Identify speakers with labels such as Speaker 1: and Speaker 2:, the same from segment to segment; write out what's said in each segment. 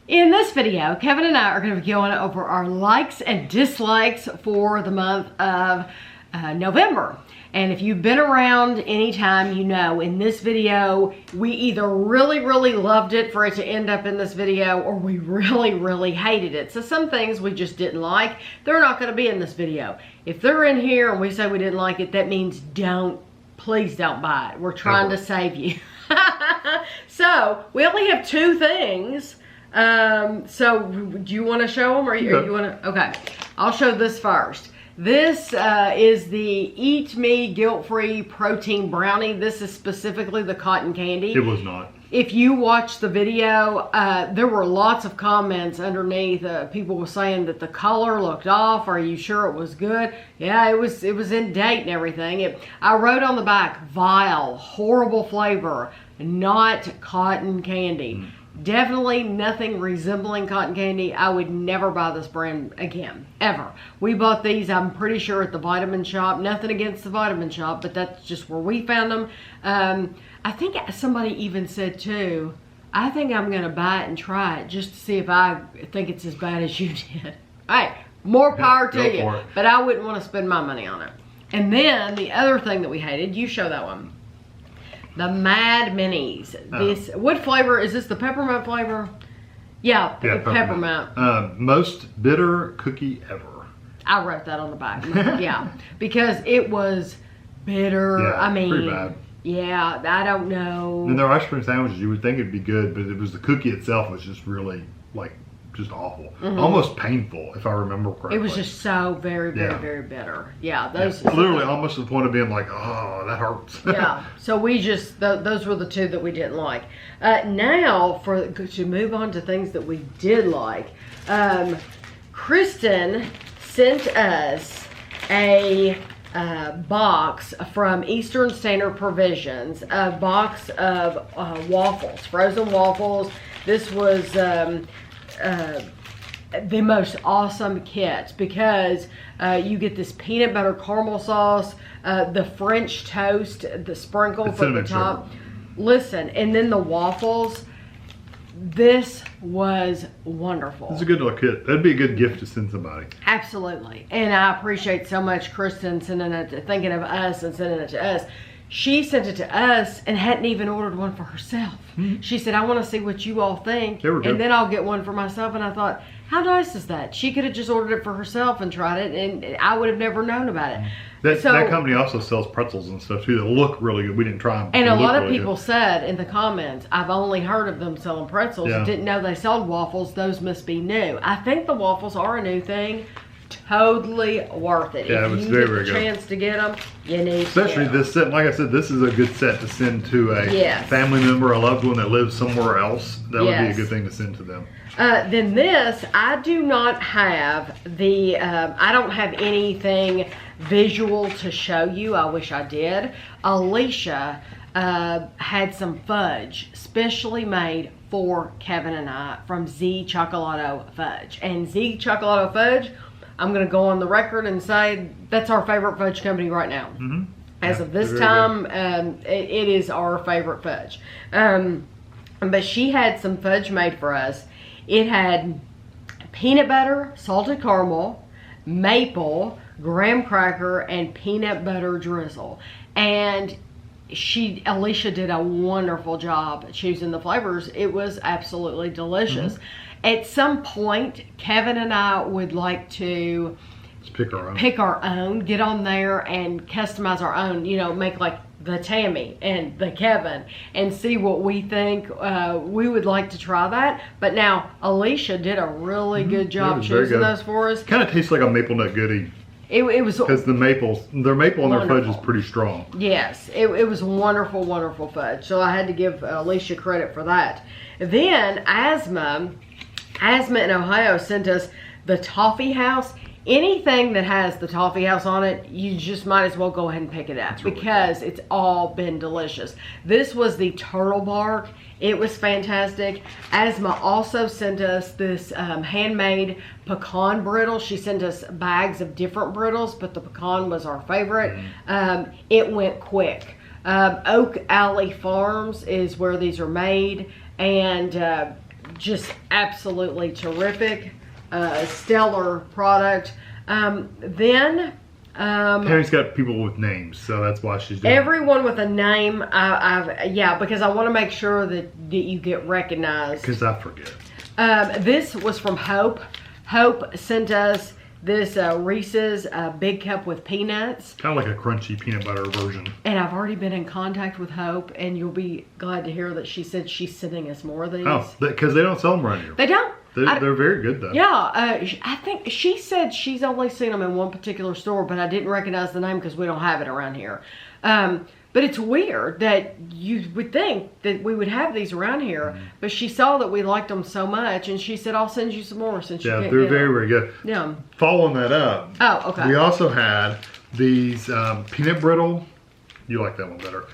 Speaker 1: In this video, Kevin and I are going to be going over our likes and dislikes for the month of November. And if you've been around anytime, you know in this video, we either really loved it for it to end up in this video, or we really hated it. So some things we just didn't like, they're not going to be in this video. If they're in here and we say we didn't like it, that means please don't buy it. We're trying to save you. So we only have two things. So do you want to show them, or you want to? Okay, I'll show this first. This is the Eat Me Guilt-Free Protein Brownie. This is specifically the cotton candy.
Speaker 2: It was not.
Speaker 1: If you watched the video, there were lots of comments underneath. People were saying that the color looked off. Are you sure it was good? Yeah, it was in date and everything. I wrote on the back, vile, horrible flavor, not cotton candy. Definitely nothing resembling cotton candy. I would never buy this brand again, ever. We bought these, I'm pretty sure, at the Vitamin Shop. Nothing against the Vitamin Shop, but that's just where we found them. I think somebody even said too, I think I'm going to buy it and try it just to see if I think it's as bad as you did. Hey, more power to you. But I wouldn't want to spend my money on it. And then the other thing that we hated, you show that one. The Mad Minis. This, what flavor is this? The peppermint flavor? Yeah, peppermint.
Speaker 2: Most bitter cookie ever.
Speaker 1: I wrote that on the back. Yeah, because it was bitter.
Speaker 2: Yeah,
Speaker 1: I mean,
Speaker 2: pretty bad.
Speaker 1: Yeah, I don't know.
Speaker 2: And their ice cream sandwiches, you would think it'd be good, but it was the cookie itself was just really just awful. Almost painful, if I remember correctly.
Speaker 1: It was just so very bitter. Yeah, those
Speaker 2: literally almost to the point of being like, oh, that hurts.
Speaker 1: Yeah, so we just those were the two that we didn't like. Now to move on to things that we did like. Kristen sent us a box from Eastern Standard Provisions, a box of waffles, frozen waffles. This was the most awesome kits because you get this peanut butter caramel sauce, the French toast, the sprinkle from the top. Listen, and then the waffles. This was wonderful.
Speaker 2: It's a good little kit. That'd be a good gift to send somebody.
Speaker 1: Absolutely. And I appreciate so much Kristen sending it, thinking of us and sending it to us. She sent it to us and hadn't even ordered one for herself. She said, I want to see what you all think, and then I'll get one for myself. And I thought, how nice is that? She could have just ordered it for herself and tried it, and I would have never known about it.
Speaker 2: That company also sells pretzels and stuff too that look really good. We didn't try them.
Speaker 1: And a lot of people said in the comments, I've only heard of them selling pretzels.
Speaker 2: Yeah.
Speaker 1: Didn't know they sold waffles. Those must be new. I think the waffles are a new thing. Totally worth it.
Speaker 2: Yeah,
Speaker 1: if you get the chance to get them, you need
Speaker 2: especially
Speaker 1: to.
Speaker 2: This set. Like I said, this is a good set to send to a family member, a loved one that lives somewhere else. That would be a good thing to send to them.
Speaker 1: Then this, I do not have the, I don't have anything visual to show you. I wish I did. Alicia had some fudge specially made for Kevin and I from Z Chocolato Fudge. And Z Chocolato Fudge, I'm going to go on the record and say that's our favorite fudge company right now. As of this time, it is our favorite fudge. But she had some fudge made for us. It had peanut butter, salted caramel, maple, graham cracker, and peanut butter drizzle. And Alicia did a wonderful job choosing the flavors. It was absolutely delicious. At some point, Kevin and I would like to pick our own, get on there and customize our own, make like the Tammy and the Kevin and see what we think. We would like to try that. But now Alicia did a really good job choosing those for us.
Speaker 2: Kind of tastes like a maple nut goodie.
Speaker 1: It was
Speaker 2: because their maple and their fudge is pretty strong.
Speaker 1: Yes, it was wonderful fudge. So I had to give Alicia credit for that. Then Asma in Ohio sent us the Toffee House. Anything that has the Toffee House on it, you just might as well go ahead and pick it up because it's all been delicious. This was the turtle bark. It was fantastic. Asma also sent us this handmade pecan brittle. She sent us bags of different brittles, but the pecan was our favorite. It went quick. Oak Alley Farms is where these are made, and just absolutely terrific, stellar product. Then
Speaker 2: Terry's got people with names, so that's why she's doing
Speaker 1: everyone with a name. Because I want to make sure that you get recognized.
Speaker 2: Because I forget.
Speaker 1: This was from Hope. Hope sent us this Reese's Big Cup with peanuts.
Speaker 2: Kind of like a crunchy peanut butter version.
Speaker 1: And I've already been in contact with Hope, and you'll be glad to hear that she said she's sending us more of these.
Speaker 2: Oh, because they don't sell them around here.
Speaker 1: They don't.
Speaker 2: They're very good though.
Speaker 1: Yeah, I think she said she's only seen them in one particular store, but I didn't recognize the name because we don't have it around here. But it's weird that you would think that we would have these around here, but she saw that we liked them so much, and she said, "I'll send you some more since you can't
Speaker 2: they're
Speaker 1: get
Speaker 2: very,
Speaker 1: them."
Speaker 2: very good.
Speaker 1: Yeah.
Speaker 2: Following that up.
Speaker 1: Oh, okay.
Speaker 2: We also had these peanut brittle. You like that one better.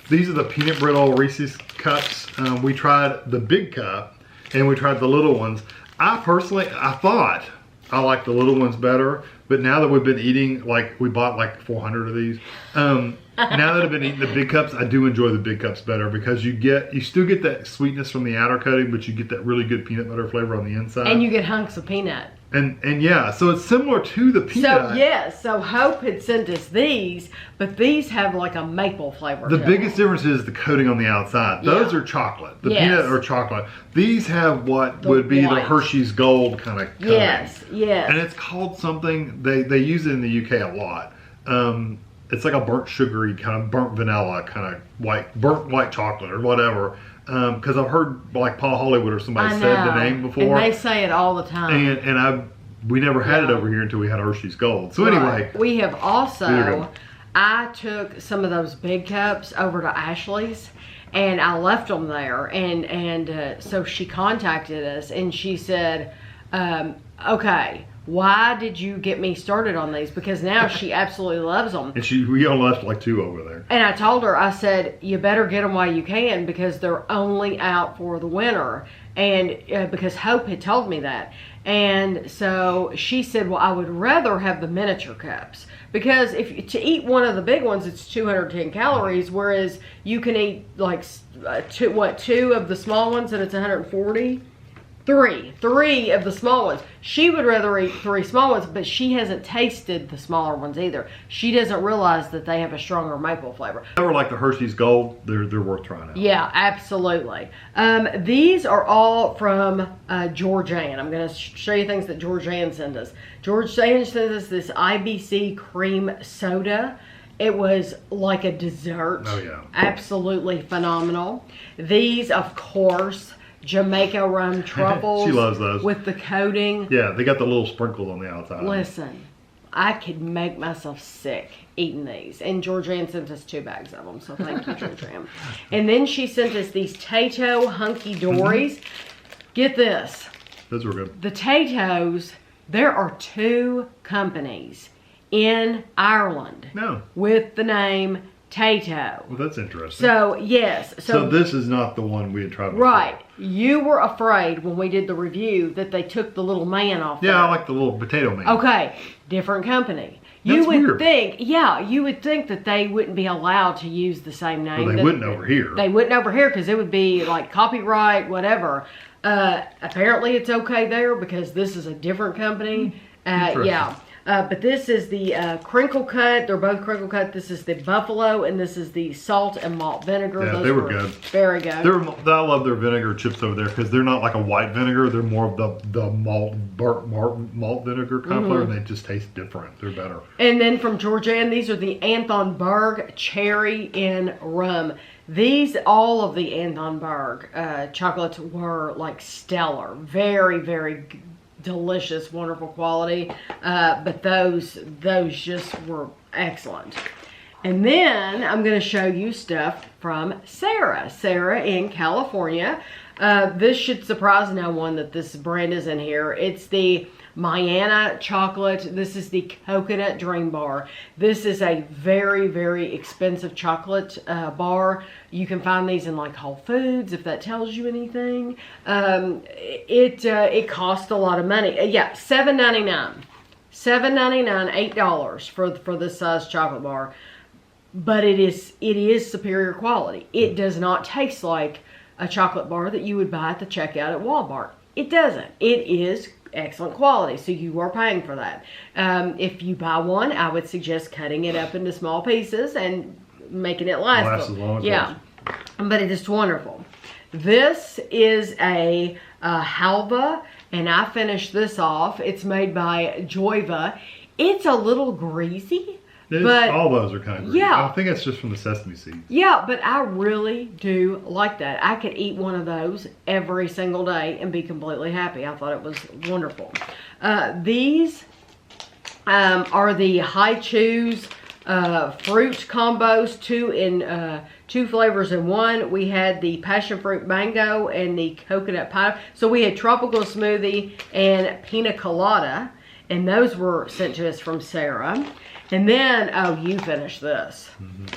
Speaker 2: These are the peanut brittle Reese's cups. We tried the big cup, and we tried the little ones. I thought I liked the little ones better, but now that we've been eating, like we bought like 400 of these. Now that I've been eating the big cups, I do enjoy the big cups better because you still get that sweetness from the outer coating, but you get that really good peanut butter flavor on the inside.
Speaker 1: And you get hunks of peanut.
Speaker 2: And yeah, so it's similar to the peanut.
Speaker 1: So yes, so Hope had sent us these, but these have like a maple flavor.
Speaker 2: The biggest difference is the coating on the outside. Those are chocolate. The peanut are chocolate. These have what would be the Hershey's Gold kind of coating.
Speaker 1: Yes, yes.
Speaker 2: And it's called something, they use it in the UK a lot. It's like a burnt sugary kind of burnt vanilla kind of burnt white chocolate or whatever. Because I've heard like Paul Hollywood or somebody said the name before.
Speaker 1: And they say it all the time.
Speaker 2: And we never had it over here until we had Hershey's Gold. So anyway.
Speaker 1: We have also, I took some of those big cups over to Ashley's and I left them there. And so she contacted us and she said, okay, why did you get me started on these? Because now she absolutely loves them.
Speaker 2: And we only left like 2 over there.
Speaker 1: And I told her, I said, you better get them while you can because they're only out for the winter. And because Hope had told me that. And so she said, well, I would rather have the miniature cups. Because to eat one of the big ones, it's 210 calories. Whereas you can eat like, 2 of the small ones and it's 140. Three of the small ones. She would rather eat 3 small ones, but she hasn't tasted the smaller ones either. She doesn't realize that they have a stronger maple flavor.
Speaker 2: I never like the Hershey's Gold. They're worth trying out.
Speaker 1: Yeah, absolutely. These are all from Georgianne. I'm going to show you things that Georgianne sent us. Georgianne sent us this IBC cream soda. It was like a dessert.
Speaker 2: Oh yeah.
Speaker 1: Absolutely phenomenal. These, of course, Jamaica rum truffles.
Speaker 2: She loves those.
Speaker 1: With the coating.
Speaker 2: Yeah, they got the little sprinkles on the outside.
Speaker 1: Listen, I could make myself sick eating these. And Georgianne sent us 2 bags of them, so thank you, Georgianne. And then she sent us these Tato Hunky Dories. Get this.
Speaker 2: Those were good.
Speaker 1: The Tatos, there are 2 companies in Ireland with the name Tato.
Speaker 2: Well, that's interesting.
Speaker 1: So, yes.
Speaker 2: So this is not the one we had tried before.
Speaker 1: Right. You were afraid when we did the review that they took the little man off there.
Speaker 2: I like the little potato man.
Speaker 1: Okay. Different company.
Speaker 2: That's weird.
Speaker 1: You would think that they wouldn't be allowed to use the same name.
Speaker 2: Well, they wouldn't over here.
Speaker 1: They wouldn't over here because it would be like copyright, whatever. Apparently it's okay there because this is a different company. Yeah. But this is the crinkle cut. They're both crinkle cut. This is the buffalo, and this is the salt and malt vinegar.
Speaker 2: Yeah, they were good.
Speaker 1: Very good.
Speaker 2: I love their vinegar chips over there because they're not like a white vinegar. They're more of the malt vinegar kind of flavor, and they just taste different. They're better.
Speaker 1: And then from Georgianne, these are the Anthon Berg cherry in rum. All of the Anthon Berg chocolates were like stellar. Very, very delicious, wonderful quality, but those just were excellent. And then I'm going to show you stuff from Sarah in California. This should surprise no one that this brand is in here. It's the Mayanna chocolate. This is the coconut dream bar. This is a very, very expensive chocolate bar. You can find these in like Whole Foods, if that tells you anything. It costs a lot of money. Yeah, $7.99. $7.99, $8 for this size chocolate bar. But it is superior quality. It does not taste like a chocolate bar that you would buy at the checkout at Walmart. It doesn't. It is excellent quality, so you are paying for that. If you buy one, I would suggest cutting it up into small pieces and making it last
Speaker 2: as long as
Speaker 1: yeah, but it is wonderful. This is a halva, and I finished this off. It's made by Joyva. It's a little greasy. But
Speaker 2: all those are kind of greasy.
Speaker 1: Yeah.
Speaker 2: I think it's just from the sesame seeds.
Speaker 1: Yeah, but I really do like that. I could eat one of those every single day and be completely happy. I thought it was wonderful. These are the High Chews fruit combos, two flavors in one. We had the passion fruit mango and the coconut pie. So we had tropical smoothie and pina colada, and those were sent to us from Sarah. And then, oh, you finished this.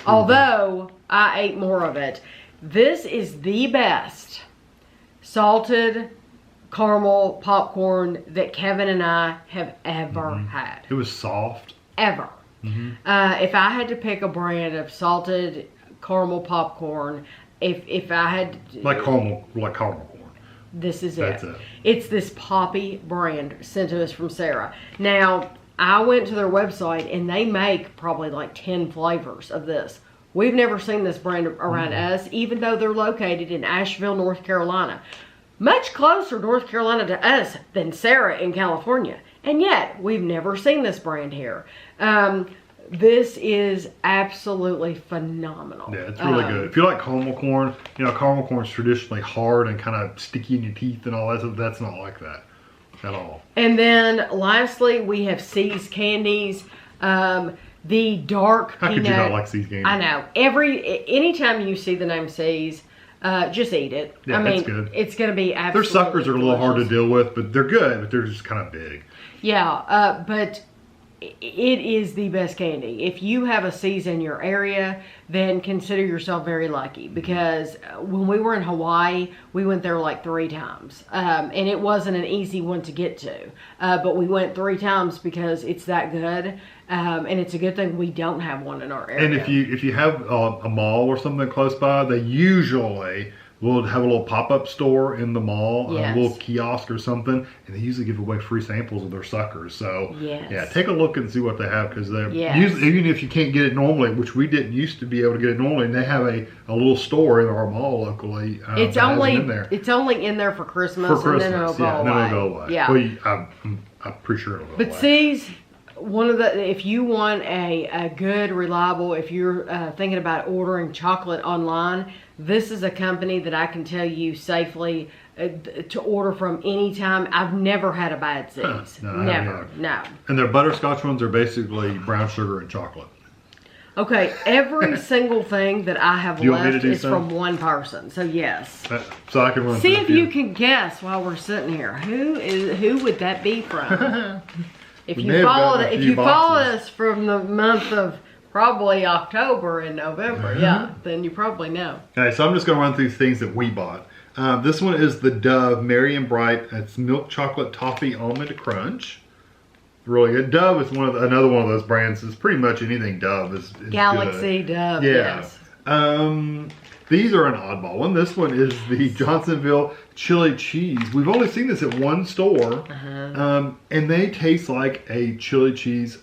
Speaker 1: Although I ate more of it. This is the best salted caramel popcorn that Kevin and I have ever had.
Speaker 2: It was soft.
Speaker 1: Ever. If I had to pick a brand of salted caramel popcorn, if I had
Speaker 2: like caramel corn.
Speaker 1: This is
Speaker 2: That's
Speaker 1: it.
Speaker 2: it.
Speaker 1: It's this Poppy brand sent to us from Sarah. Now, I went to their website and they make probably like 10 flavors of this. We've never seen this brand around us, even though they're located in Asheville, North Carolina. Much closer North Carolina to us than Sarah in California. And yet, we've never seen this brand here. This is absolutely phenomenal.
Speaker 2: Yeah, it's really good. If you like caramel corn, caramel corn is traditionally hard and kind of sticky in your teeth and all that stuff. That's not like that at all.
Speaker 1: And then lastly, we have See's Candies. The dark
Speaker 2: How
Speaker 1: peanut.
Speaker 2: could you not like See's Candies?
Speaker 1: I know. Anytime you see the name See's, just eat it.
Speaker 2: Yeah,
Speaker 1: I mean,
Speaker 2: it's good.
Speaker 1: It's going to be
Speaker 2: Their
Speaker 1: absolutely
Speaker 2: suckers are a little hard to
Speaker 1: delicious.
Speaker 2: deal with, but they're good, but they're just kind of big.
Speaker 1: Yeah, but it is the best candy. If you have a See's in your area, then consider yourself very lucky, because when we were in Hawaii, we went there like 3 times. And it wasn't an easy one to get to. But we went 3 times because it's that good. And it's a good thing we don't have one in our area.
Speaker 2: And if you have a mall or something close by, they usually will have a little pop-up store in the mall,
Speaker 1: Yes.
Speaker 2: a little kiosk or something, and they usually give away free samples of their suckers. So
Speaker 1: Yes.
Speaker 2: yeah, take a look and see what they have, because they're
Speaker 1: Yes.
Speaker 2: usually, even if you can't get it normally, which we didn't used to be able to get it normally, and they have a little store in our mall locally.
Speaker 1: It's
Speaker 2: that has
Speaker 1: only
Speaker 2: it in there.
Speaker 1: It's only in there for Christmas,
Speaker 2: For Christmas,
Speaker 1: and then it'll go
Speaker 2: yeah,
Speaker 1: away.
Speaker 2: and then it'll go away.
Speaker 1: Yeah.
Speaker 2: Well, I'm pretty sure it'll go
Speaker 1: But
Speaker 2: away.
Speaker 1: See's, if you want a good, reliable, if you're thinking about ordering chocolate online, this is a company that I can tell you safely to order from anytime. I've never had a bad See's.
Speaker 2: No, I haven't
Speaker 1: Never.
Speaker 2: either.
Speaker 1: No.
Speaker 2: And their butterscotch ones are basically brown sugar and chocolate.
Speaker 1: Okay, every single thing that I have
Speaker 2: Do you want me to
Speaker 1: left
Speaker 2: do
Speaker 1: is
Speaker 2: some?
Speaker 1: from one person. So yes.
Speaker 2: So I can run
Speaker 1: See
Speaker 2: through a
Speaker 1: if
Speaker 2: few.
Speaker 1: you can guess while we're sitting here. Who would that be from? If
Speaker 2: We may
Speaker 1: you
Speaker 2: have
Speaker 1: followed
Speaker 2: gotten a
Speaker 1: if
Speaker 2: few
Speaker 1: you followed
Speaker 2: boxes.
Speaker 1: us from the month of probably October and November, yeah, then you probably know.
Speaker 2: Okay, so I'm just going to run through things that we bought. This one is the Dove Merry and Bright. It's milk chocolate toffee almond crunch. Really good. Dove is another one of those brands. It's pretty much anything Dove is
Speaker 1: Galaxy
Speaker 2: good.
Speaker 1: Dove,
Speaker 2: Yeah.
Speaker 1: yes.
Speaker 2: These are an oddball one. This one is the Johnsonville chili cheese. We've only seen this at one store, and they taste like a chili cheese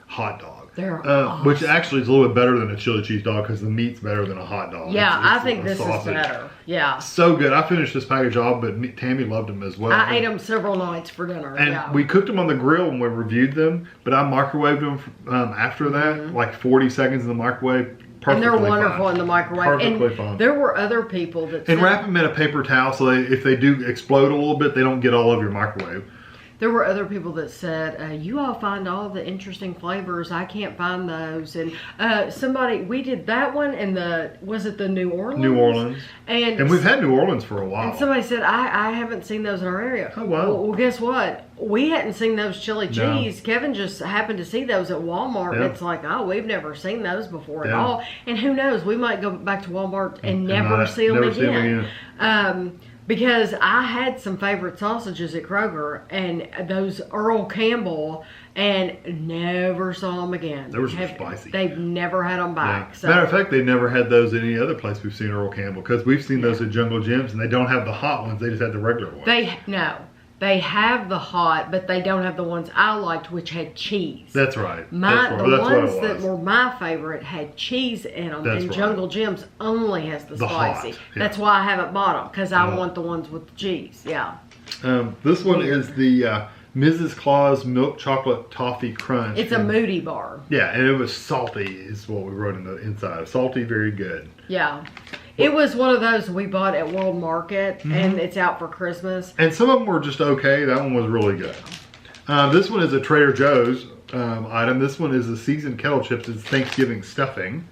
Speaker 2: hot dog.
Speaker 1: They're awesome.
Speaker 2: Which actually is a little bit better than a chili cheese dog, because the meat's better than a hot dog.
Speaker 1: Yeah,
Speaker 2: It's
Speaker 1: I think
Speaker 2: a
Speaker 1: this is
Speaker 2: sausage.
Speaker 1: better. Yeah.
Speaker 2: So good. I finished this package off, but Tammy loved them as well.
Speaker 1: I ate them several nights for dinner.
Speaker 2: And
Speaker 1: yeah.
Speaker 2: we cooked them on the grill when we reviewed them, but I microwaved them after that, like 40 seconds in the microwave. Perfectly
Speaker 1: and they're wonderful
Speaker 2: fine.
Speaker 1: in the microwave.
Speaker 2: Perfectly
Speaker 1: and
Speaker 2: fine.
Speaker 1: There were other people that
Speaker 2: And
Speaker 1: said,
Speaker 2: wrap them in a paper towel so if they do explode a little bit, they don't get all over your microwave.
Speaker 1: There were other people that said, you all find all the interesting flavors. I can't find those. And we did that one and was it the New Orleans?
Speaker 2: New Orleans.
Speaker 1: And
Speaker 2: we've had New Orleans for a while.
Speaker 1: And somebody said, I haven't seen those in our area.
Speaker 2: Oh, wow.
Speaker 1: Well, guess what? We hadn't seen those chili cheese.
Speaker 2: No.
Speaker 1: Kevin just happened to see those at Walmart.
Speaker 2: Yeah.
Speaker 1: And it's like, oh, we've never seen those before at
Speaker 2: Yeah.
Speaker 1: all. And who knows? We might go back to Walmart and never see them
Speaker 2: never see 'em
Speaker 1: again. Because I had some favorite sausages at Kroger, and those Earl Campbell, and never saw them again.
Speaker 2: They were so spicy.
Speaker 1: They've never had them back.
Speaker 2: Yeah.
Speaker 1: So.
Speaker 2: Matter of fact, they never had those at any other place we've seen Earl Campbell, because we've seen those at Jungle Gyms, and they don't have the hot ones. They just had the regular ones.
Speaker 1: They have the hot, but they don't have the ones I liked, which had cheese.
Speaker 2: That's right.
Speaker 1: The ones that were my favorite had cheese in them, and Jungle Gyms only has the spicy.
Speaker 2: Hot, yeah.
Speaker 1: That's why I haven't bought them, because I want the ones with the cheese. Yeah.
Speaker 2: This one is the Mrs. Claus Milk Chocolate Toffee Crunch.
Speaker 1: It's a moody bar.
Speaker 2: Yeah, and it was salty, is what we wrote in the inside. Salty, very good.
Speaker 1: Yeah. It was one of those we bought at World Market, and it's out for Christmas.
Speaker 2: And some of them were just okay. That one was really good. This one is a Trader Joe's item. This one is the seasoned kettle chips. It's Thanksgiving stuffing.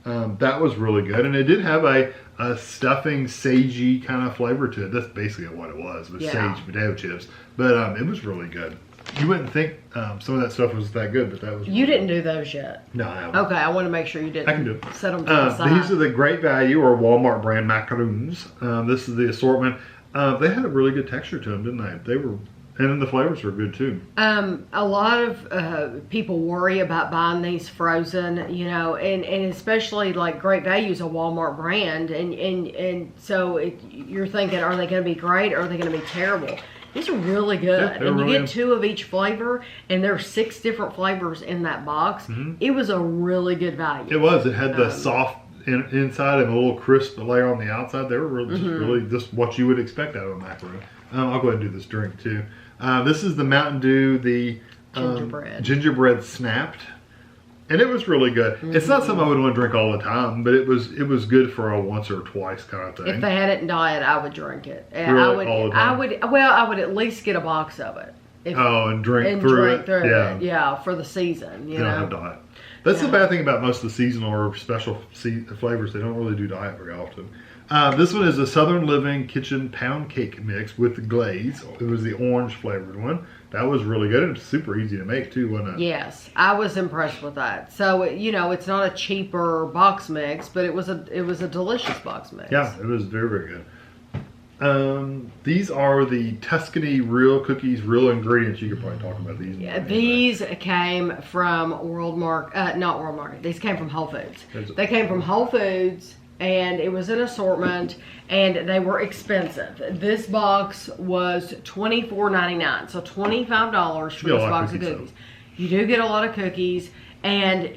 Speaker 2: That was really good. And it did have a stuffing, sagey kind of flavor to it. That's basically what it was sage potato chips. But it was really good. You wouldn't think some of that stuff was that good, but that was
Speaker 1: You didn't do those yet?
Speaker 2: No, I haven't.
Speaker 1: Okay, I want to make sure you didn't.
Speaker 2: I can do it.
Speaker 1: Set them to the side.
Speaker 2: These are the Great Value or Walmart brand macaroons. This is the assortment. They had a really good texture to them, didn't they? And then the flavors were good too.
Speaker 1: A lot of people worry about buying these frozen, and especially like Great Value is a Walmart brand, and so you're thinking, are they going to be great or are they going to be terrible? These are really good.
Speaker 2: Yeah,
Speaker 1: and you
Speaker 2: really
Speaker 1: get 2 of each flavor, and there are 6 different flavors in that box. It was a really good value.
Speaker 2: It was. It had the soft inside and a little crisp layer on the outside. They were really just what you would expect out of a macaroon. I'll go ahead and do this drink too. This is the Mountain Dew, the gingerbread snapped. And it was really good. It's not something I would want to drink all the time, but it was good for a once or twice kind of thing.
Speaker 1: If they had it in diet, I would drink it. And
Speaker 2: really? All the time?
Speaker 1: I would at least get a box of it.
Speaker 2: And drink through it.
Speaker 1: Yeah, for the season. You know,
Speaker 2: don't have diet. That's the bad thing about most of the seasonal or special flavors. They don't really do diet very often. This one is a Southern Living Kitchen Pound Cake Mix with Glaze. It was the orange flavored one. That was really good. It was super easy to make too, wasn't it?
Speaker 1: Yes, I was impressed with that. So it's not a cheaper box mix, but it was a delicious box mix.
Speaker 2: Yeah, it was very, very good. These are the Tuscany real cookies, real ingredients. You could probably talk about these.
Speaker 1: Yeah, these came from not World Market. These came from Whole Foods. They came from Whole Foods. And it was an assortment, and they were expensive. This box was $24.99, so $25 for this box of cookies. You do get a lot of cookies, and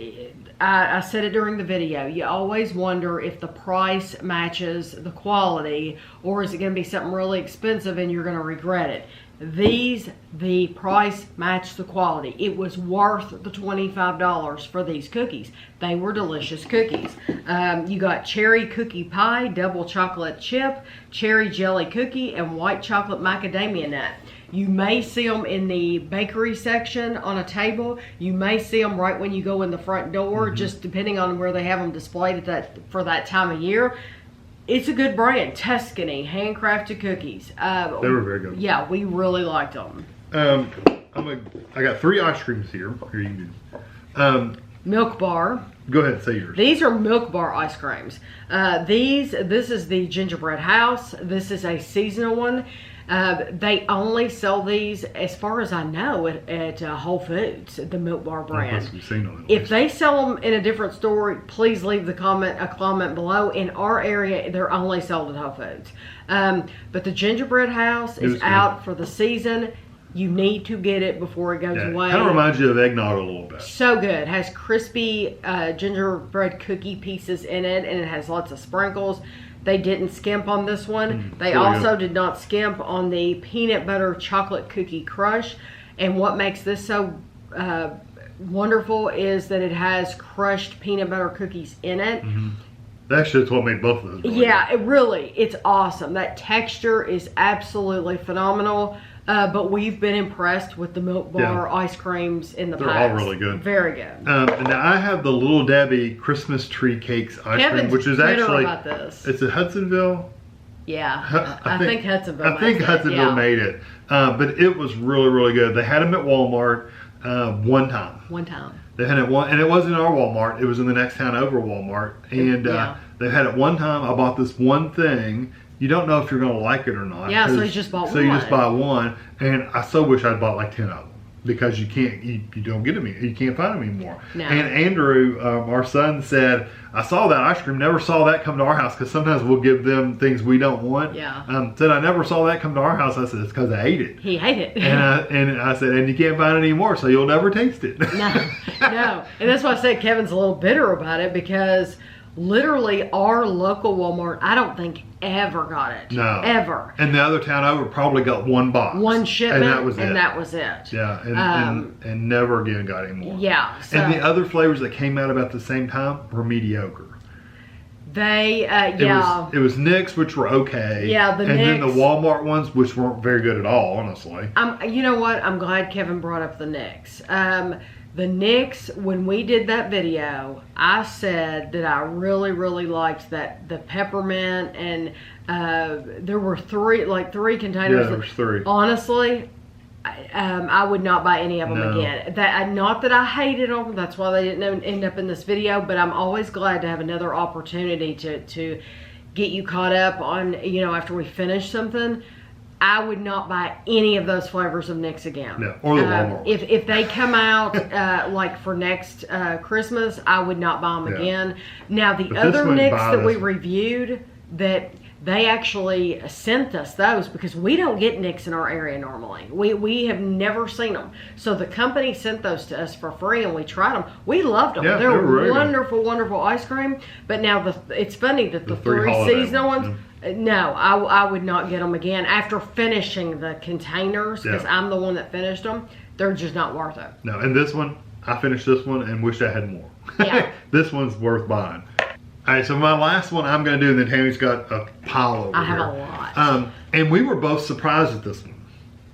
Speaker 1: I said it during the video. You always wonder if the price matches the quality, or is it going to be something really expensive and you're going to regret it. The price matched the quality. It was worth the $25 for these cookies. They were delicious cookies. You got cherry cookie pie, double chocolate chip, cherry jelly cookie, and white chocolate macadamia nut. You may see them in the bakery section on a table. You may see them right when you go in the front door, just depending on where they have them displayed for that time of year. It's a good brand, Tuscany, handcrafted cookies.
Speaker 2: They were very good.
Speaker 1: Yeah, we really liked them.
Speaker 2: I got 3 ice creams here. Here you do.
Speaker 1: Milk Bar.
Speaker 2: Go ahead, say yours.
Speaker 1: These are Milk Bar ice creams. This is the Gingerbread House. This is a seasonal one. They only sell these, as far as I know, at Whole Foods, the Milk Bar brand. If they sell them in a different store, please leave a comment below. In our area, they're only sold at Whole Foods. But the Gingerbread House is out for the season. You need to get it before it goes away.
Speaker 2: It kind of reminds you of eggnog a little bit.
Speaker 1: So good. It has crispy gingerbread cookie pieces in it, and it has lots of sprinkles. They didn't skimp on this one. They also did not skimp on the peanut butter chocolate cookie crush. And what makes this so wonderful is that it has crushed peanut butter cookies in it.
Speaker 2: Actually, that's what made both of those.
Speaker 1: It's awesome. That texture is absolutely phenomenal. But we've been impressed with the Milk Bar ice creams in the past.
Speaker 2: They're all really good.
Speaker 1: Very good.
Speaker 2: And now I have the Little Debbie Christmas Tree Cakes ice cream, which is actually,
Speaker 1: about this.
Speaker 2: It's a Hudsonville.
Speaker 1: Yeah, I think Hudsonville.
Speaker 2: I think Hudsonville made it. But it was really, really good. They had them at Walmart one time.
Speaker 1: One time.
Speaker 2: They had it and it wasn't in our Walmart. It was in the next town over Walmart. And They've had it one time. I bought this one thing. You don't know if you're going to like it or not.
Speaker 1: Yeah, so you just bought one.
Speaker 2: So you just buy one, and I so wish I'd bought like 10 of them. Because you don't get them, you can't find them anymore.
Speaker 1: No.
Speaker 2: And Andrew, our son, said, I saw that ice cream, never saw that come to our house, because sometimes we'll give them things we don't want.
Speaker 1: Yeah.
Speaker 2: Said, I never saw that come to our house. I said, it's because I ate it.
Speaker 1: He ate it.
Speaker 2: And I said, and you can't find it anymore, so you'll never taste it.
Speaker 1: No. And that's why I said Kevin's a little bitter about it, because literally our local Walmart, I don't think ever got it.
Speaker 2: No.
Speaker 1: Ever.
Speaker 2: And the other town over probably got one box.
Speaker 1: One shipment.
Speaker 2: And that was it. Yeah. And never again got any more.
Speaker 1: Yeah. So
Speaker 2: and the other flavors that came out about the same time were mediocre.
Speaker 1: They,
Speaker 2: It was Nick's, which were okay.
Speaker 1: Yeah,
Speaker 2: and then the Walmart ones, which weren't very good at all, honestly.
Speaker 1: You know what? I'm glad Kevin brought up the Nick's. The Nick's, when we did that video, I said that I really, really liked the peppermint, and there were three containers.
Speaker 2: Yeah, there was 3.
Speaker 1: Honestly, I would not buy any of them again. Not that I hated them. That's why they didn't end up in this video. But I'm always glad to have another opportunity to get you caught up on, after we finish something. I would not buy any of those flavors of Nick's again.
Speaker 2: No, or the Walmart.
Speaker 1: If they come out like for next Christmas, I would not buy them again. Now the other Nick's that we reviewed, that they actually sent us those, because we don't get Nick's in our area normally. We have never seen them. So the company sent those to us for free, and we tried them. We loved them.
Speaker 2: Yeah,
Speaker 1: They're
Speaker 2: really
Speaker 1: wonderful, wonderful ice cream. But now it's funny that the 3 seasonal ones. No, I would not get them again after finishing the containers, because I'm the one that finished them. They're just not worth it.
Speaker 2: No, and this one, I finished this one and wished I had more.
Speaker 1: Yeah.
Speaker 2: This one's worth buying. All right, so my last one I'm going to do, and then Tammy's got a pile over here.
Speaker 1: I have a lot.
Speaker 2: And we were both surprised at this one.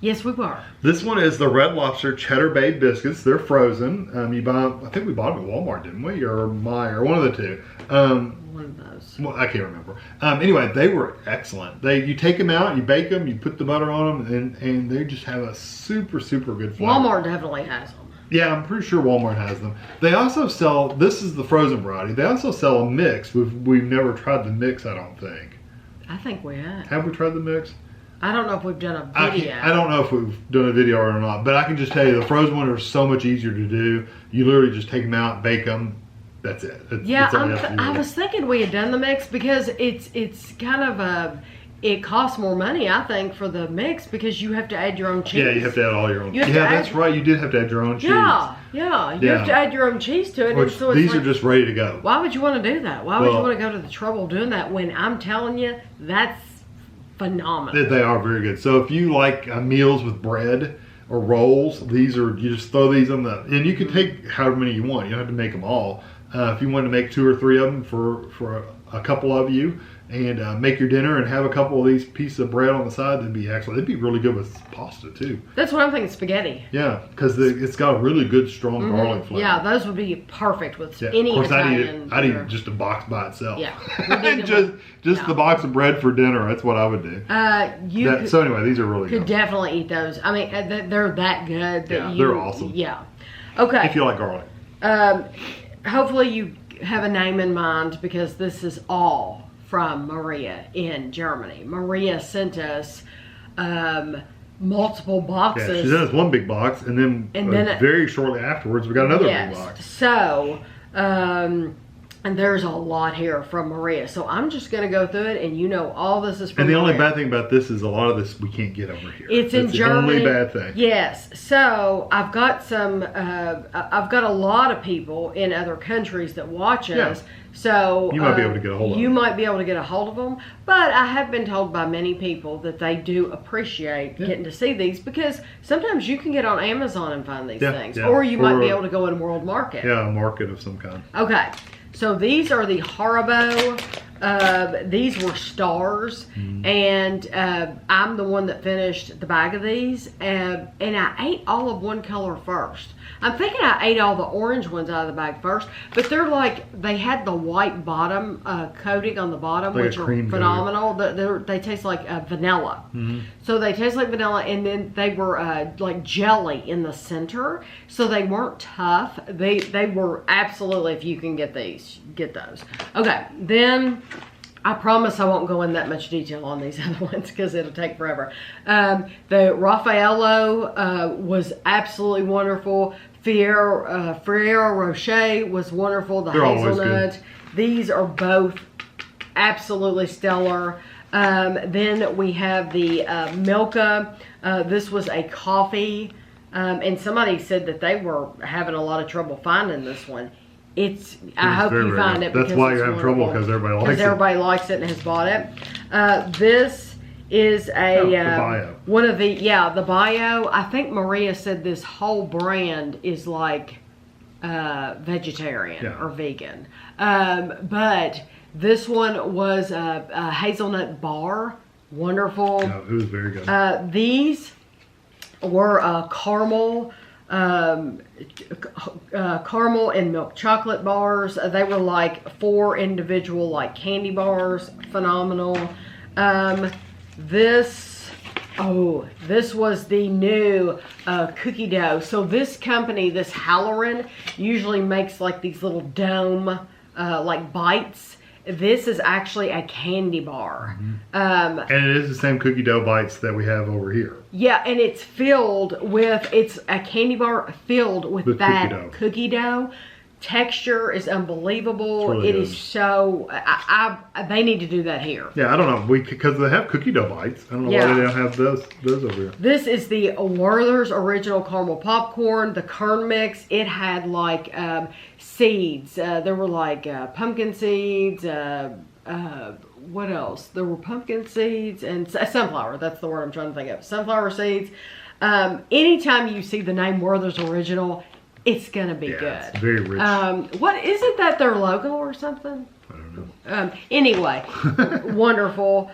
Speaker 1: Yes, we were.
Speaker 2: This one is the Red Lobster Cheddar Bay Biscuits. They're frozen. I think we bought them at Walmart, didn't we? Or Meijer, one of the two.
Speaker 1: One of those.
Speaker 2: Well, I can't remember. Anyway, they were excellent. You take them out, you bake them, you put the butter on them, and they just have a super, super good flavor.
Speaker 1: Walmart definitely has them.
Speaker 2: Yeah, I'm pretty sure Walmart has them. They also sell, this is the frozen variety. They also sell a mix. We've never tried the mix, I don't think.
Speaker 1: I think we have.
Speaker 2: Have we tried the mix?
Speaker 1: I don't know if we've done a video.
Speaker 2: I don't know if we've done a video or not, but I can just tell you the frozen ones are so much easier to do. You literally just take them out, bake them. That's it. That's all you have to do.
Speaker 1: I was thinking we had done the mix, because it's kind of it costs more money, I think, for the mix, because you have to add your own cheese.
Speaker 2: Yeah, you have to add all your own. Yeah, that's right. You did have to add your own cheese.
Speaker 1: Yeah. You have to add your own cheese to it.
Speaker 2: Which,
Speaker 1: so
Speaker 2: these are just ready to go.
Speaker 1: Why would you want to do that? Why would you want to go to the trouble of doing that when I'm telling you that's phenomenal?
Speaker 2: They are very good. So if you like meals with bread or rolls, you just throw these on and you can take however many you want. You don't have to make them all. If you want to make 2 or 3 of them for a couple of you, and make your dinner and have a couple of these pieces of bread on the side, that'd be excellent. It'd be really good with pasta too.
Speaker 1: That's what I'm thinking, spaghetti.
Speaker 2: Yeah, because it's got a really good strong garlic flavor.
Speaker 1: Yeah, those would be perfect with any Italian.
Speaker 2: I'd eat just a box by itself.
Speaker 1: Yeah.
Speaker 2: just the box of bread for dinner. That's what I would do. So anyway, these are really good.
Speaker 1: Could definitely eat those. I mean, they're that good.
Speaker 2: They're awesome.
Speaker 1: Yeah. Okay.
Speaker 2: If you like garlic.
Speaker 1: Hopefully you have a name in mind, because this is all from Maria in Germany. Maria sent us multiple boxes.
Speaker 2: Yeah, she sent us one big box, and then very shortly afterwards we got another big box.
Speaker 1: So, and there's a lot here from Maria. So I'm just going to go through it, and all this is from
Speaker 2: And the
Speaker 1: Maria.
Speaker 2: only bad thing about this is a lot of this we can't get over here.
Speaker 1: It's in Germany.
Speaker 2: The only bad thing.
Speaker 1: Yes. So I've got I've got a lot of people in other countries that watch us. So
Speaker 2: you might be able to get a hold of them.
Speaker 1: You might be able to get a hold of them. But I have been told by many people that they do appreciate getting to see these, because sometimes you can get on Amazon and find these things.
Speaker 2: Yeah.
Speaker 1: Or you might be able to go in World Market.
Speaker 2: Yeah, a market of some kind.
Speaker 1: Okay. So these are the Haribo These were stars, and I'm the one that finished the bag of these, and I ate all of one color first. I'm thinking I ate all the orange ones out of the bag first, but they're like, they had the white bottom coating on the bottom,
Speaker 2: like
Speaker 1: which are phenomenal. They taste like vanilla. So they taste like vanilla, and then they were like jelly in the center, so they weren't tough. They were absolutely, if you can get these, get those. Okay, then I promise I won't go in that much detail on these other ones because it'll take forever. The Raffaello was absolutely wonderful. Ferrero Rocher was wonderful. The hazelnut. These are both absolutely stellar. Then we have the Milka. This was a coffee. And somebody said that they were having a lot of trouble finding this one. I hope you find it.
Speaker 2: That's why you're having trouble, because everybody likes it.
Speaker 1: Because everybody likes it and has bought it. This is the
Speaker 2: bio.
Speaker 1: One of the bio. I think Maria said this whole brand is like vegetarian or vegan. But this one was a Hazelnut Bar. Wonderful.
Speaker 2: No, it was very good.
Speaker 1: These were caramel and milk chocolate bars. They were like 4 individual like candy bars. Phenomenal. This was the new cookie dough. So this company, this Halloran, usually makes like these little dome like bites. This is actually a candy bar.
Speaker 2: And it is the same cookie dough bites that we have over here.
Speaker 1: Yeah, and it's it's a candy bar filled with that cookie dough. Texture is unbelievable.
Speaker 2: Really
Speaker 1: it is so, they need to do that here.
Speaker 2: Yeah, I don't know, because they have cookie dough bites. I don't know why they don't have those over here.
Speaker 1: This is the Werther's Original Caramel Popcorn, the kern mix. It had like seeds. There were like pumpkin seeds, what else? There were pumpkin seeds and sunflower. That's the word I'm trying to think of. Sunflower seeds. Anytime you see the name Werther's Original, it's gonna be good.
Speaker 2: It's very rich.
Speaker 1: What isn't that their logo or something?
Speaker 2: I don't know.
Speaker 1: Anyway, wonderful.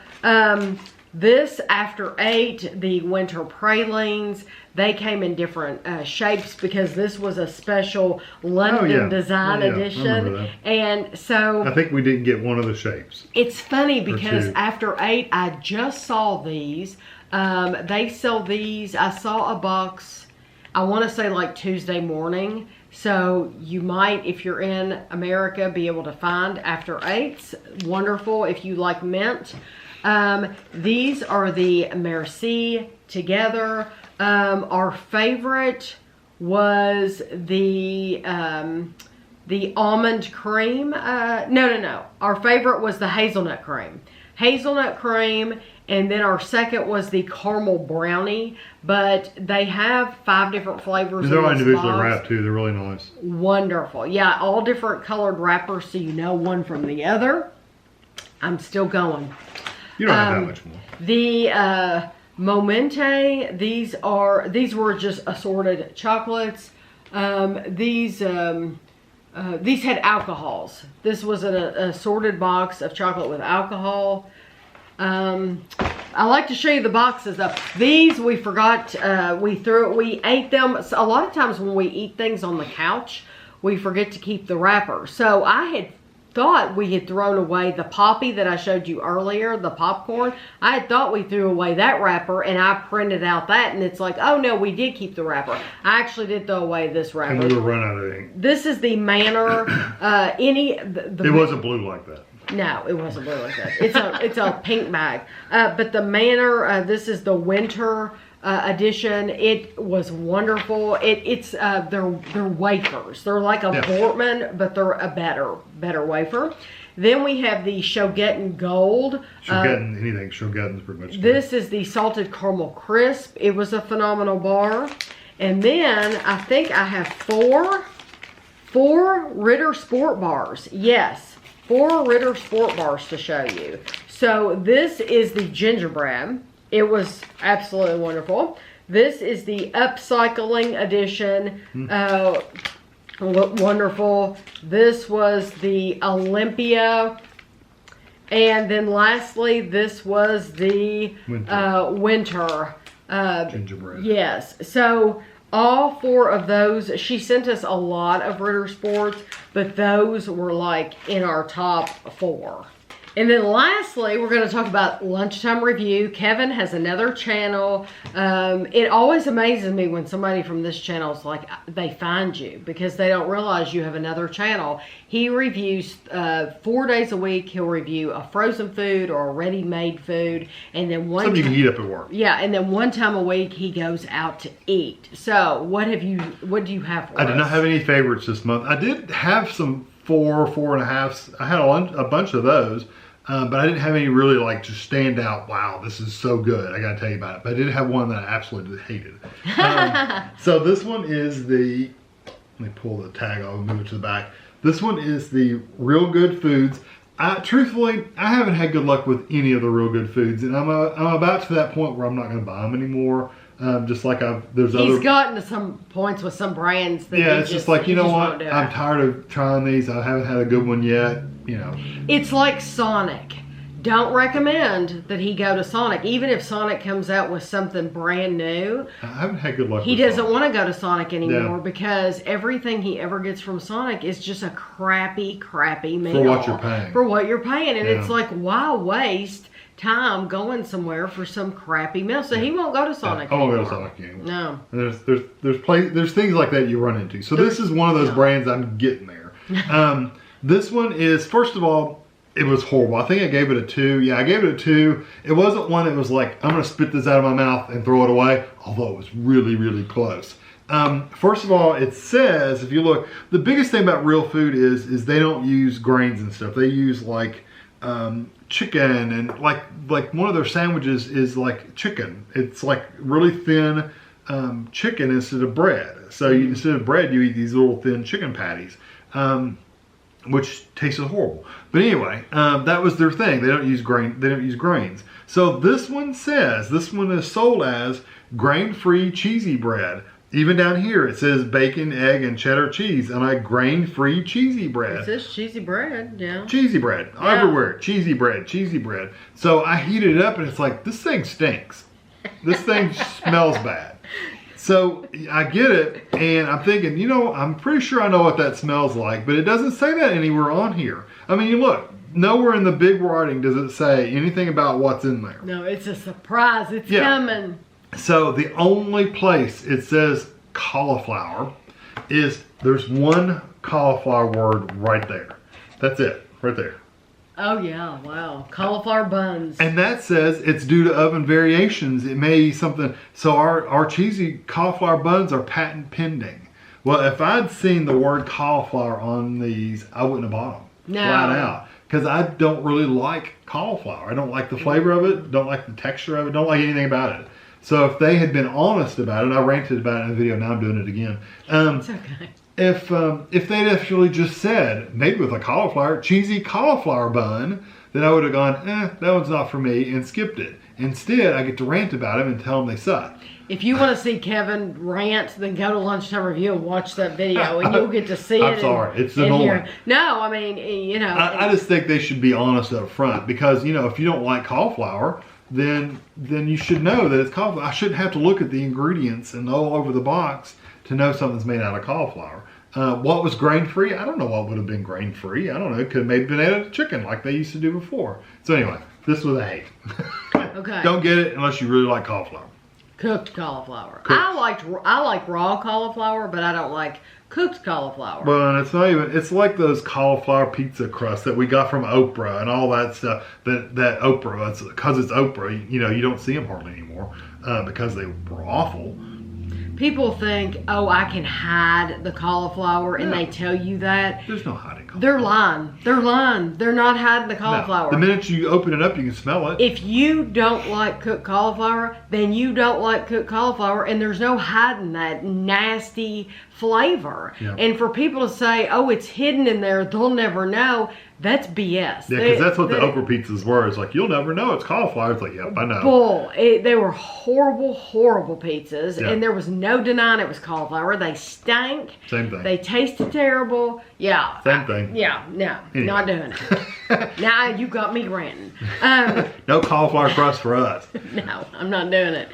Speaker 1: This after 8, the winter pralines. They came in different shapes because this was a special London design edition. And so
Speaker 2: I think we didn't get one of the shapes.
Speaker 1: It's funny because after 8, I just saw these. They sell these. I saw a box, I want to say like Tuesday morning. So you might, if you're in America, be able to find after 8s. Wonderful if you like mint. These are the Merci Together. Our favorite was the almond cream. No. Our favorite was the hazelnut cream. Hazelnut cream, and then our second was the caramel brownie. But they have 5 different flavors.
Speaker 2: They're all individually wrapped too. They're really nice.
Speaker 1: Wonderful. Yeah, all different colored wrappers, so you know one from the other. I'm still going.
Speaker 2: You don't have that much more.
Speaker 1: The Momente, these were just assorted chocolates. These had alcohols. This was an assorted box of chocolate with alcohol. I like to show you the boxes though. These we forgot, we ate them. So a lot of times when we eat things on the couch, we forget to keep the wrapper. So I had thought we had thrown away the Poppy that I showed you earlier, the popcorn. I had thought we threw away that wrapper, and I printed out that, and it's like, oh no, we did keep the wrapper. I actually did throw away this wrapper.
Speaker 2: And we were running out of ink.
Speaker 1: This is the Manor.
Speaker 2: It wasn't blue like that.
Speaker 1: No, it wasn't blue like that. It's a pink bag. But the Manor, this is the winter edition. It was wonderful. They're wafers. They're like a Bortman, but they're a better wafer. Then we have the Shogettin Gold.
Speaker 2: Shogettin, anything Shogettin's pretty much good.
Speaker 1: This is the Salted Caramel Crisp. It was a phenomenal bar. And then I think I have four Ritter Sport Bars. Yes, 4 Ritter Sport Bars to show you. So this is the gingerbread. It was absolutely wonderful. This is the upcycling edition. Wonderful. This was the Olympia. And then lastly, this was the winter
Speaker 2: gingerbread.
Speaker 1: Yes. So all 4 of those, she sent us a lot of Ritter Sports, but those were like in our top 4. And then lastly, we're going to talk about Lunchtime Review. Kevin has another channel. It always amazes me when somebody from this channel is like, they find you because they don't realize you have another channel. He reviews 4 days a week. He'll review a frozen food or a ready-made food. And then
Speaker 2: something you can heat up at work.
Speaker 1: Yeah, and then one time a week he goes out to eat. So what do you have for us?
Speaker 2: I did not have any favorites this month. I did have some 4.5s. I had a bunch of those. But I didn't have any really like just stand out. Wow, this is so good. I got to tell you about it. But I did have one that I absolutely hated. So this one is the, let me pull the tag off and move it to the back. This one is the Real Good Foods. Truthfully, I haven't had good luck with any of the Real Good Foods. And I'm about to that point where I'm not going to buy them anymore. Just like
Speaker 1: He's gotten to some points with some brands that
Speaker 2: it's just like, you know what? I'm tired of trying these. I haven't had a good one yet. You know,
Speaker 1: it's like Sonic. Don't recommend that he go to Sonic, even if Sonic comes out with something brand new.
Speaker 2: I haven't had good luck.
Speaker 1: He doesn't want to go to Sonic anymore because everything he ever gets from Sonic is just a crappy meal
Speaker 2: for what you're paying.
Speaker 1: For what you're paying, and it's like, why waste time going somewhere for some crappy meal? So he won't go to Sonic anymore.
Speaker 2: I won't go to Sonic anymore.
Speaker 1: No.
Speaker 2: There's things like that you run into. So this is one of those brands I'm getting there. This one is, first of all, it was horrible. I think I gave it a 2. Yeah, I gave it a 2. It wasn't one that was like, I'm going to spit this out of my mouth and throw it away, although it was really, really close. First of all, it says, if you look, the biggest thing about Real Food is they don't use grains and stuff. They use like chicken, and like one of their sandwiches is like chicken. It's like really thin chicken instead of bread. So instead of bread, you eat these little thin chicken patties. Which tasted horrible. But anyway, that was their thing. They don't use grains. So this one is sold as grain-free cheesy bread. Even down here it says bacon, egg, and cheddar cheese, and I grain-free cheesy bread.
Speaker 1: It says cheesy bread, yeah.
Speaker 2: Cheesy bread, everywhere. Cheesy bread, cheesy bread. So I heated it up and it's like, this thing stinks. This thing smells bad. So I get it, and I'm thinking, you know, I'm pretty sure I know what that smells like, but it doesn't say that anywhere on here. I mean, you look, nowhere in the big writing does it say anything about what's in there.
Speaker 1: No, it's a surprise. It's coming.
Speaker 2: So the only place it says cauliflower is there's one cauliflower word right there. That's it, right there.
Speaker 1: Oh yeah, wow. Cauliflower buns.
Speaker 2: And that says it's due to oven variations. It may be something. So our cheesy cauliflower buns are patent pending. Well, if I'd seen the word cauliflower on these, I wouldn't have bought them.
Speaker 1: No.
Speaker 2: Flat out. Because I don't really like cauliflower. I don't like the flavor of it. Don't like the texture of it. Don't like anything about it. So if they had been honest about it, I ranted about it in the video. Now I'm doing it again.
Speaker 1: It's okay.
Speaker 2: If they'd actually just said, maybe with a cauliflower, cheesy cauliflower bun, then I would have gone, that one's not for me, and skipped it. Instead, I get to rant about them and tell them they suck.
Speaker 1: If you want to see Kevin rant, then go to Lunchtime Review and watch that video, and you'll get to see it.
Speaker 2: I'm sorry, it's annoying.
Speaker 1: No, I mean, you know.
Speaker 2: I just think they should be honest up front, because, you know, if you don't like cauliflower, then you should know that it's cauliflower. I shouldn't have to look at the ingredients and all over the box to know something's made out of cauliflower. What was grain-free? I don't know what would have been grain-free. I don't know. It could have maybe been added to chicken like they used to do before. So anyway, this was a hate.
Speaker 1: Okay.
Speaker 2: Don't get it unless you really like cauliflower.
Speaker 1: Cooked cauliflower. I like raw cauliflower, but I don't like cooked cauliflower.
Speaker 2: Well, and it's not even, it's like those cauliflower pizza crusts that we got from Oprah and all that stuff. That Oprah, because it's Oprah, you know, you don't see them hardly anymore because they were awful.
Speaker 1: People think, oh, I can hide the cauliflower, and they tell you that.
Speaker 2: There's no hiding cauliflower.
Speaker 1: They're lying. They're lying. They're not hiding the cauliflower.
Speaker 2: No. The minute you open it up, you can smell it.
Speaker 1: If you don't like cooked cauliflower, then you don't like cooked cauliflower, and there's no hiding that nasty flavor.
Speaker 2: Yeah.
Speaker 1: And for people to say, oh, it's hidden in there, they'll never know, That's BS.
Speaker 2: Yeah, because that's what the okra pizzas were. It's like, you'll never know it's cauliflower. It's like, yep, I know.
Speaker 1: Bull. They were horrible, horrible pizzas.
Speaker 2: Yeah.
Speaker 1: And there was no denying it was cauliflower. They stank.
Speaker 2: Same thing.
Speaker 1: They tasted terrible. Yeah.
Speaker 2: Same thing.
Speaker 1: Yeah, no,
Speaker 2: Anyway.
Speaker 1: not doing it. Now you got me ranting.
Speaker 2: No cauliflower crust for us.
Speaker 1: No, I'm not doing it.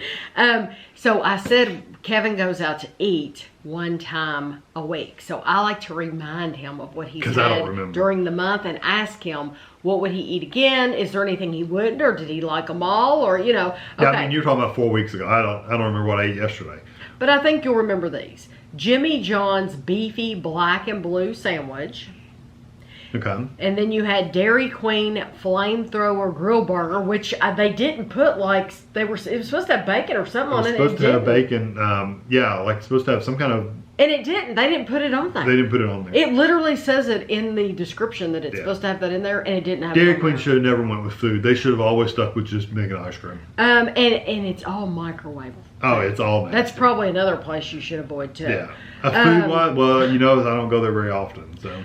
Speaker 1: So I said Kevin goes out to eat one time a week. So I like to remind him of what he's
Speaker 2: 'Cause I don't
Speaker 1: had
Speaker 2: remember.
Speaker 1: during the month and ask him, what would he eat again? Is there anything he wouldn't, or did he like them all? Or, you know, okay.
Speaker 2: Yeah, I mean, you're talking about 4 weeks ago. I don't remember what I ate yesterday.
Speaker 1: But I think you'll remember these. Jimmy John's beefy black and blue sandwich.
Speaker 2: Okay.
Speaker 1: And then you had Dairy Queen Flamethrower grill burger, which they didn't put like it was supposed to have bacon or something on it.
Speaker 2: It was supposed to have bacon. Yeah, like supposed to have some kind of.
Speaker 1: And it didn't. They didn't put it on there.
Speaker 2: They didn't put it on there.
Speaker 1: It literally says it in the description that it's supposed to have that in there, and it didn't have it
Speaker 2: Dairy
Speaker 1: on
Speaker 2: Queen
Speaker 1: there.
Speaker 2: should have never went with food. They should have always stuck with just making ice cream.
Speaker 1: And it's all microwave.
Speaker 2: Oh, it's all nasty.
Speaker 1: That's probably another place you should avoid too.
Speaker 2: Yeah. Food wise, well, you know, I don't go there very often, so.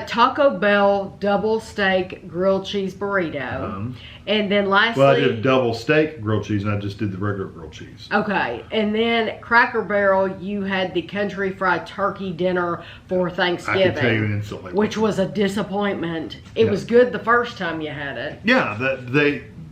Speaker 1: Taco Bell double steak grilled cheese burrito, and then lastly,
Speaker 2: Well, I did double steak grilled cheese, and I just did the regular grilled cheese.
Speaker 1: Okay, and then Cracker Barrel, you had the country fried turkey dinner for Thanksgiving.
Speaker 2: I can tell you instantly.
Speaker 1: Which was a disappointment. It was good the first time you had it.
Speaker 2: Yeah,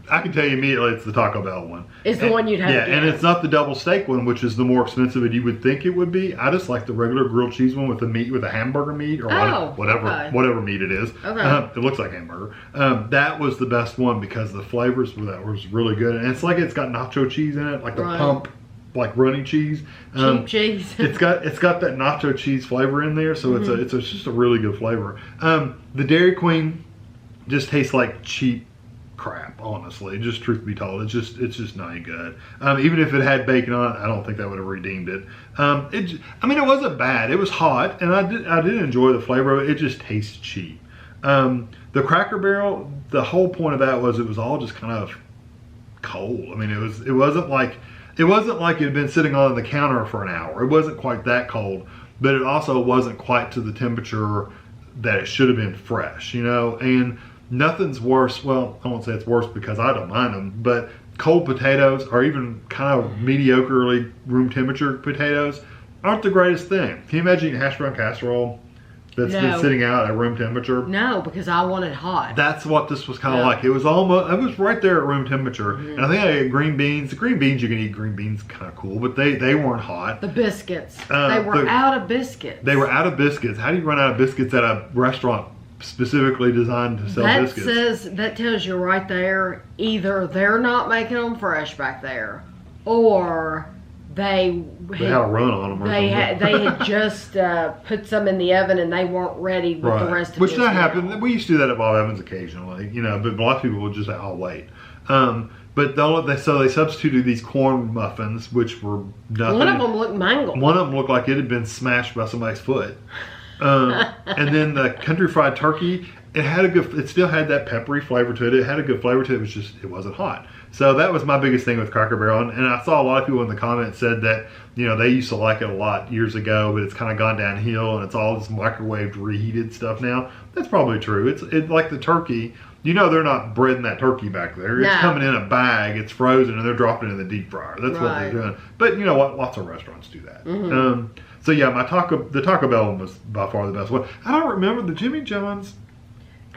Speaker 2: I can tell you immediately it's the Taco Bell one.
Speaker 1: It's the one you'd have
Speaker 2: Yeah,
Speaker 1: again.
Speaker 2: and it's not the double steak one, which is the more expensive than you would think it would be. I just like the regular grilled cheese one with the meat, with the hamburger meat or whatever meat it is.
Speaker 1: Okay.
Speaker 2: It looks like hamburger. That was the best one because the flavors for that was really good, and it's like it's got nacho cheese in it, like the pump, like runny cheese.
Speaker 1: Cheap cheese.
Speaker 2: it's got that nacho cheese flavor in there, so it's just a really good flavor. The Dairy Queen just tastes like cheap crap, honestly. Just truth be told, it's just not any good. Even if it had bacon on it, I don't think that would have redeemed it. It wasn't bad. It was hot, and I did enjoy the flavor of it. It just tastes cheap. The Cracker Barrel, the whole point of that was it was all just kind of cold. I mean, it wasn't like it had been sitting on the counter for an hour. It wasn't quite that cold, but it also wasn't quite to the temperature that it should have been fresh, you know. And nothing's worse. Well, I won't say it's worse because I don't mind them, but cold potatoes, or even kind of mediocrely room temperature potatoes, aren't the greatest thing. Can you imagine eating hash brown casserole that's been sitting out at room temperature?
Speaker 1: No, because I want it hot.
Speaker 2: That's what this was kind of like. It was right there at room temperature. And I think I ate green beans. The green beans, you can eat green beans, kind of cool, but they weren't hot.
Speaker 1: The biscuits. They were out of biscuits.
Speaker 2: They were out of biscuits. How do you run out of biscuits at a restaurant specifically designed to sell biscuits?
Speaker 1: That tells you right there, either they're not making them fresh back there, or they
Speaker 2: had a run on them.
Speaker 1: They had just put some in the oven and they weren't ready with the rest of it.
Speaker 2: Which that happened. We used to do that at Bob Evans occasionally, you know. But a lot of people would just say, "I'll wait." But they substituted these corn muffins, which were nothing.
Speaker 1: One of them looked mangled.
Speaker 2: One of them looked like it had been smashed by somebody's foot. And then the country fried turkey, it still had that peppery flavor to it. It had a good flavor to it. It wasn't hot. So that was my biggest thing with Cracker Barrel. And I saw a lot of people in the comments said that, you know, they used to like it a lot years ago, but it's kind of gone downhill and it's all this microwaved, reheated stuff now. That's probably true. It's like the turkey. You know, they're not breading that turkey back there. It's coming in a bag, it's frozen, and they're dropping it in the deep fryer. That's what they're doing. But you know what? Lots of restaurants do that. So yeah, the Taco Bell one was by far the best one. I don't remember the Jimmy John's.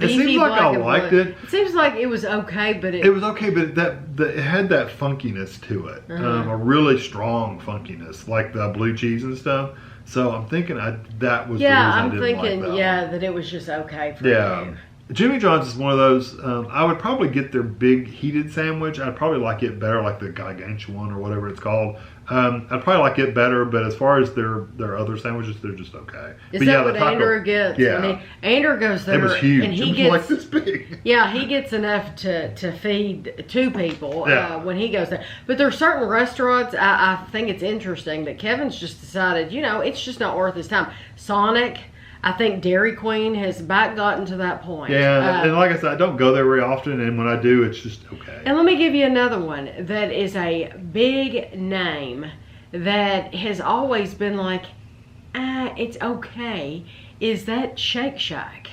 Speaker 2: It seems like I liked it.
Speaker 1: It seems like it was okay, but
Speaker 2: it was okay, but it had that funkiness to it, a really strong funkiness, like the blue cheese and stuff. So I'm thinking that was the reason I didn't like that.
Speaker 1: That it was just okay for you.
Speaker 2: Jimmy John's is one of those, I would probably get their big heated sandwich. I'd probably like it better, like the Gigantuan or whatever it's called. I'd probably like it better, but as far as their other sandwiches, they're just okay.
Speaker 1: Is that what Andrew gets?
Speaker 2: Yeah.
Speaker 1: Andrew goes there.
Speaker 2: It was huge.
Speaker 1: And
Speaker 2: it was like this big.
Speaker 1: Yeah, he gets enough to feed two people when he goes there. But there's certain restaurants, I think it's interesting that Kevin's just decided, you know, it's just not worth his time. Sonic, I think Dairy Queen has back gotten to that point.
Speaker 2: Yeah, and like I said, I don't go there very often, and when I do, it's just okay.
Speaker 1: And let me give you another one that is a big name that has always been like, it's okay, is that Shake Shack.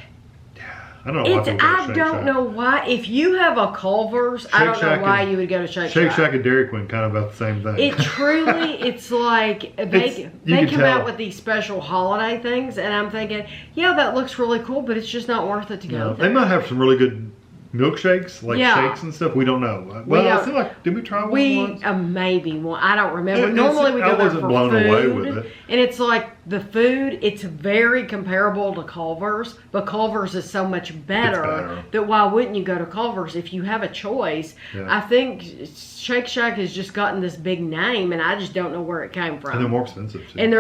Speaker 2: I don't know why people go to
Speaker 1: I
Speaker 2: Shake
Speaker 1: don't
Speaker 2: Shack.
Speaker 1: know why. If you have a Culver's, I don't know why you would go to Shake Shack.
Speaker 2: Shake Shack and Dairy Queen kind of about the same thing.
Speaker 1: It truly, it's like they come out with these special holiday things, and I'm thinking, yeah, that looks really cool, but it's just not worth it to go there.
Speaker 2: They might have some really good milkshakes, like shakes and stuff. We don't know. Well, I feel like, did we try one once?
Speaker 1: Maybe one. I don't remember. Normally we go there for
Speaker 2: blown
Speaker 1: food,
Speaker 2: away with it.
Speaker 1: And it's like the food. It's very comparable to Culver's, but Culver's is so much better that why wouldn't you go to Culver's if you have a choice? Yeah. I think Shake Shack has just gotten this big name, and I just don't know where it came from.
Speaker 2: And they're more expensive too.
Speaker 1: And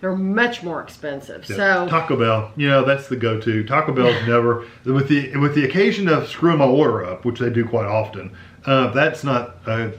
Speaker 1: they're much more expensive. Yeah. So
Speaker 2: Taco Bell, that's the go-to. Taco Bell's never, with the occasion of screwing my order up, which they do quite often. That's not a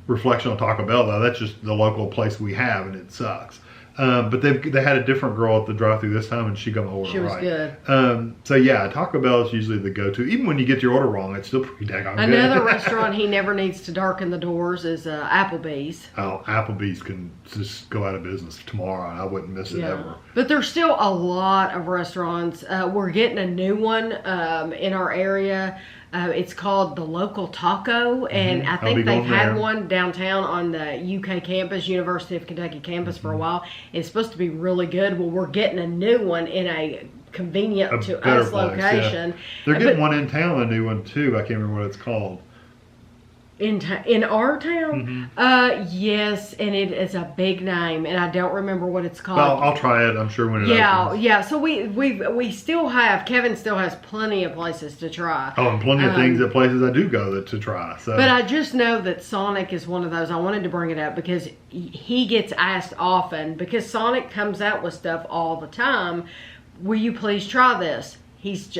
Speaker 2: reflection on Taco Bell though. That's just the local place we have, and it sucks. But they had a different girl at the drive-thru this time, and she got my order right.
Speaker 1: She was good.
Speaker 2: So yeah, Taco Bell is usually the go-to. Even when you get your order wrong, it's still pretty daggone good.
Speaker 1: Another restaurant he never needs to darken the doors is Applebee's.
Speaker 2: Oh, Applebee's can just go out of business tomorrow, and I wouldn't miss it ever.
Speaker 1: But there's still a lot of restaurants. We're getting a new one in our area. It's called the Local Taco, and I think they've had one downtown on the UK campus, University of Kentucky campus for a while. It's supposed to be really good. Well, we're getting a new one in a convenient to us location.
Speaker 2: Yeah. They're getting one in town, a new one too. I can't remember what it's called.
Speaker 1: In our town? Yes, and it is a big name, and I don't remember what it's called.
Speaker 2: Well, I'll try it, I'm sure, when it opens.
Speaker 1: Yeah, so we still have, Kevin still has plenty of places to try.
Speaker 2: Oh, and plenty of things at places I do go to try. So.
Speaker 1: But I just know that Sonic is one of those. I wanted to bring it up because he gets asked often, because Sonic comes out with stuff all the time. Will you please try this?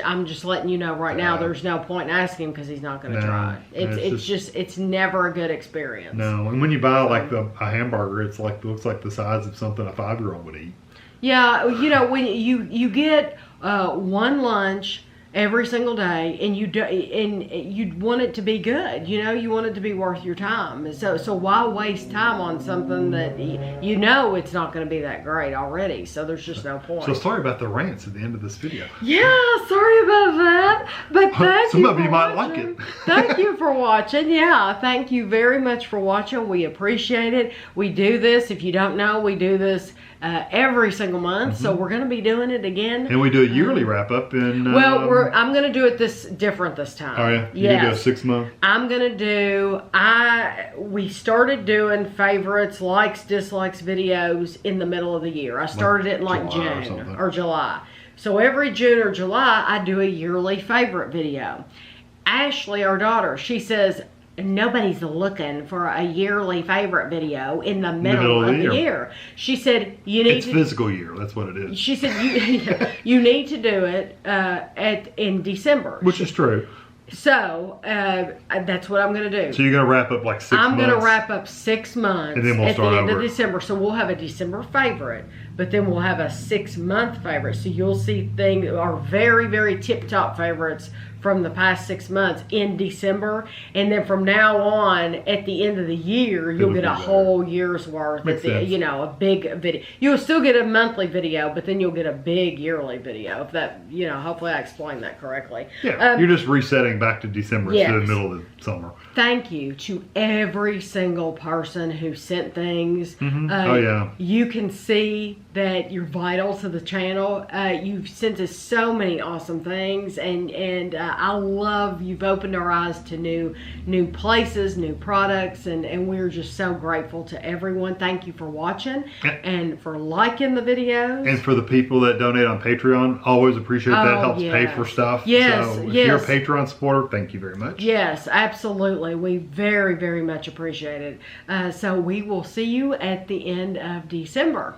Speaker 1: I'm just letting you know right now, there's no point in asking him because he's not going to try it. It's never a good experience.
Speaker 2: No, and when you buy like a hamburger, it looks like the size of something a 5-year-old would eat.
Speaker 1: Yeah, when you get one lunch every single day, and you want it to be good. You want it to be worth your time. So why waste time on something that it's not going to be that great already? So there's just no point.
Speaker 2: So sorry about the rants at the end of this video.
Speaker 1: Yeah, sorry about that. But thank you.
Speaker 2: Some of you might like it.
Speaker 1: Thank you for watching. Yeah, thank you very much for watching. We appreciate it. We do this. If you don't know, we do this every single month. So we're going to be doing it again.
Speaker 2: And we do a yearly wrap up in.
Speaker 1: I'm going to do it different this time.
Speaker 2: Oh yeah, you do a 6 month.
Speaker 1: I'm going to do. We started doing favorites, likes, dislikes videos in the middle of the year. I started it in like June or July. So every June or July, I do a yearly favorite video. Ashley, our daughter, she says, nobody's looking for a yearly favorite video in the middle of the year. She said, it's
Speaker 2: physical year. That's what it is.
Speaker 1: She said, you need to do it in December.
Speaker 2: Which is true.
Speaker 1: So, that's what I'm going to do.
Speaker 2: So you're going to wrap up like 6 months?
Speaker 1: I'm going to wrap up 6 months
Speaker 2: and then we'll
Speaker 1: at
Speaker 2: start
Speaker 1: the end
Speaker 2: over.
Speaker 1: of December. So we'll have a December favorite, but then we'll have a 6-month favorite. So you'll see things, our very, very tip-top favorites from the past 6 months in December, and then from now on, at the end of the year, you'll get a whole year's worth. A big video. You'll still get a monthly video, but then you'll get a big yearly video. If that, hopefully I explained that correctly.
Speaker 2: Yeah, you're just resetting back to December instead of the middle of the summer.
Speaker 1: Thank you to every single person who sent things.
Speaker 2: Oh yeah.
Speaker 1: You can see that you're vital to the channel. You've sent us so many awesome things, and I love you've opened our eyes to new places, new products, and we're just so grateful to everyone. Thank you for watching and for liking the videos.
Speaker 2: And for the people that donate on Patreon, always appreciate that. Helps pay for stuff.
Speaker 1: Yes,
Speaker 2: so if you're a Patreon supporter, thank you very much.
Speaker 1: Yes, absolutely. We very, very much appreciate it. So we will see you at the end of December.